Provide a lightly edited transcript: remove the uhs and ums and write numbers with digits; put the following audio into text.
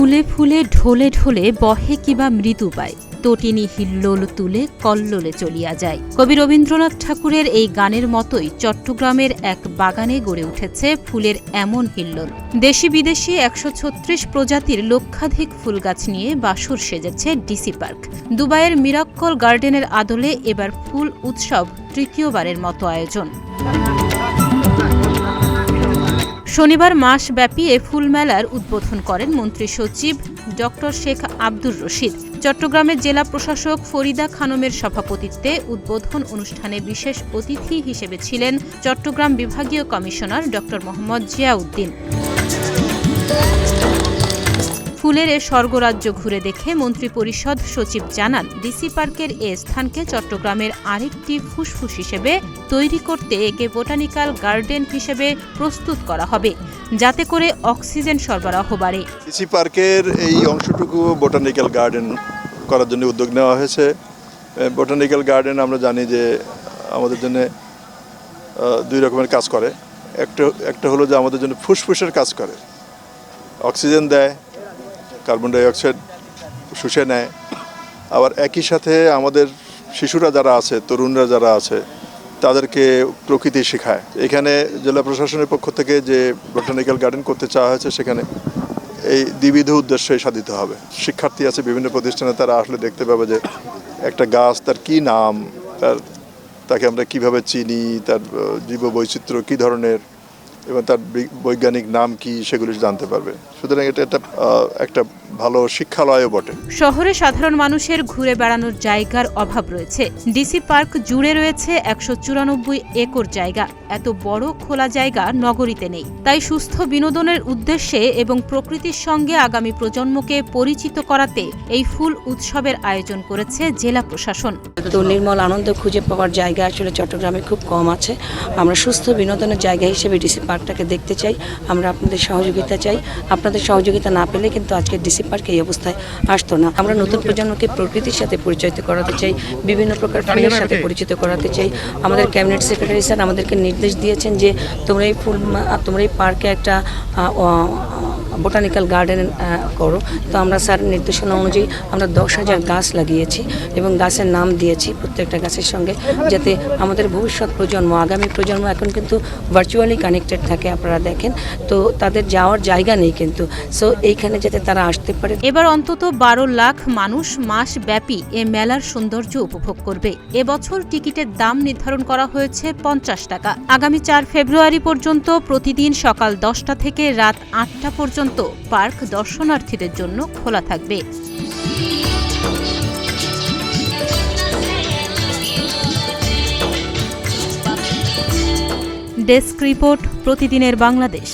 ফুলে ফুলে ঢোলে ঢোলে বহে কিবা মৃদু পায়, তটিনী হিল্লোল তুলে কল্লোলে চলিয়া যায়। কবি রবীন্দ্রনাথ ঠাকুরের এই গানের মতোই চট্টগ্রামের এক বাগানে গড়ে উঠেছে ফুলের এমন হিল্লোল। দেশি বিদেশি ১৩৬ প্রজাতির লক্ষাধিক ফুলগাছ নিয়ে বাসর সেজেছে ডিসি পার্ক। দুবাইয়ের মিরাক্কল গার্ডেনের আদলে এবার ফুল উৎসব তৃতীয়বারের মতো আয়োজন। শনিবার মাসব্যাপী এ ফুল মেলার উদ্বোধন করেন মন্ত্রী সচিব ড শেখ আব্দুর রশিদ। চট্টগ্রামের জেলা প্রশাসক ফরিদা খানমের সভাপতিত্বে উদ্বোধন অনুষ্ঠানে বিশেষ অতিথি হিসেবে ছিলেন চট্টগ্রাম বিভাগীয় কমিশনার ড মোহাম্মদ জিয়াউদ্দিন। ফুলের এ স্বর্গরাজ্য ঘুরে দেখে মন্ত্রিপরিষদ সচিব জানান, ডিসি পার্কের এ স্থানকে চট্টগ্রামের আরেকটি ফুসফুস হিসেবে তৈরি করতে একে বোটানিক্যাল গার্ডেন হিসেবে প্রস্তুত করা হবে, যাতে করে অক্সিজেন সরবরাহ বাড়ে। ডিসি পার্কের এই অংশটুকু বোটানিক্যাল গার্ডেন করার জন্য উদ্যোগ নেওয়া হয়েছে। বোটানিক্যাল গার্ডেন আমরা জানি যে আমাদের জন্য দুই রকমের কাজ করে। একটা হলো যে আমাদের জন্য ফুসফুসের কাজ করে, অক্সিজেন দেয়, কার্বন ডাইঅক্সাইড শুষে নেয়। আবার একই সাথে আমাদের শিশুরা যারা আছে, তরুণরা যারা আছে, তাদেরকে প্রকৃতি শেখায়। এখানে জেলা প্রশাসনের পক্ষ থেকে যে বোটানিক্যাল গার্ডেন করতে চাওয়া হয়েছে, সেখানে এই দ্বিবিধ উদ্দেশ্যে সাধিত হবে। শিক্ষার্থী আছে বিভিন্ন প্রতিষ্ঠানে, তারা আসলে দেখতে পাবে যে একটা গাছ তার কি নাম, তাকে আমরা কিভাবে চিনি, তার জীববৈচিত্র্য কী ধরনের এবং তার বৈজ্ঞানিক নাম কি, সেগুলি জানতে পারবে। সুতরাং এটা একটা ভালো শিক্ষালয়ও বটে। শহরে সাধারণ মানুষের ঘুরে বেড়ানোর জায়গার অভাব রয়েছে। ডিসি পার্ক জুড়ে রয়েছে ১৯৪ একর জায়গা। এত বড় খোলা জায়গা নগরীতে নেই। তাই সুস্থ বিনোদনের উদ্দেশ্যে এবং প্রকৃতির সঙ্গে আগামী প্রজন্মকে পরিচিত করাতে এই ফুল উৎসবের আয়োজন করেছে জেলা প্রশাসন। তো নির্মল আনন্দ খুঁজে পাওয়ার জায়গা আসলে চট্টগ্রামে খুব কম আছে। আমরা সুস্থ বিনোদনের জায়গা হিসেবে ডিসি পার্কটাকে দেখতে চাই। আমরা আপনাদের সহযোগিতা চাই। আপনাদের সহযোগিতা না পেলে কিন্তু আজকে ডিসি পার্কে এই অবস্থায় আসতো না। আমরা নতুন প্রজন্মকে প্রকৃতির সাথে পরিচিত করাতে চাই, বিভিন্ন প্রকার ফুলের সাথে পরিচিত করাতে চাই। আমাদের ক্যাবিনেট সেক্রেটারি স্যার আমাদেরকে নির্দেশ দিয়েছেন যে তোমরা এই পার্কে একটা বোটানিক্যাল গার্ডেন করো। তো আমরা স্যার নির্দেশনা অনুযায়ী আমরা ১০,০০০ গাছ লাগিয়েছি এবং গাছের নাম দিয়েছি প্রত্যেকটা গাছের সঙ্গে, যাতে আমাদের ভবিষ্যৎ প্রজন্ম, আগামী প্রজন্ম এখন কিন্তু ভার্চুয়ালি কানেক্টেড থাকে। আপনারা দেখেন, তো তাদের যাওয়ার জায়গা নেই কিন্তু, সো এইখানে যাতে তারা আসতে পারে। এবার অন্তত ১২ লাখ মানুষ মাসব্যাপী এ মেলার সৌন্দর্য উপভোগ করবে। এবছর টিকিটের দাম নির্ধারণ করা হয়েছে ৫০ টাকা। আগামী ৪ ফেব্রুয়ারি পর্যন্ত প্রতিদিন সকাল ১০টা থেকে রাত ৮টা পর্যন্ত পার্ক দর্শনার্থীদের জন্য খোলা থাকবে। ডেস্ক রিপোর্ট, প্রতিদিনের বাংলাদেশ।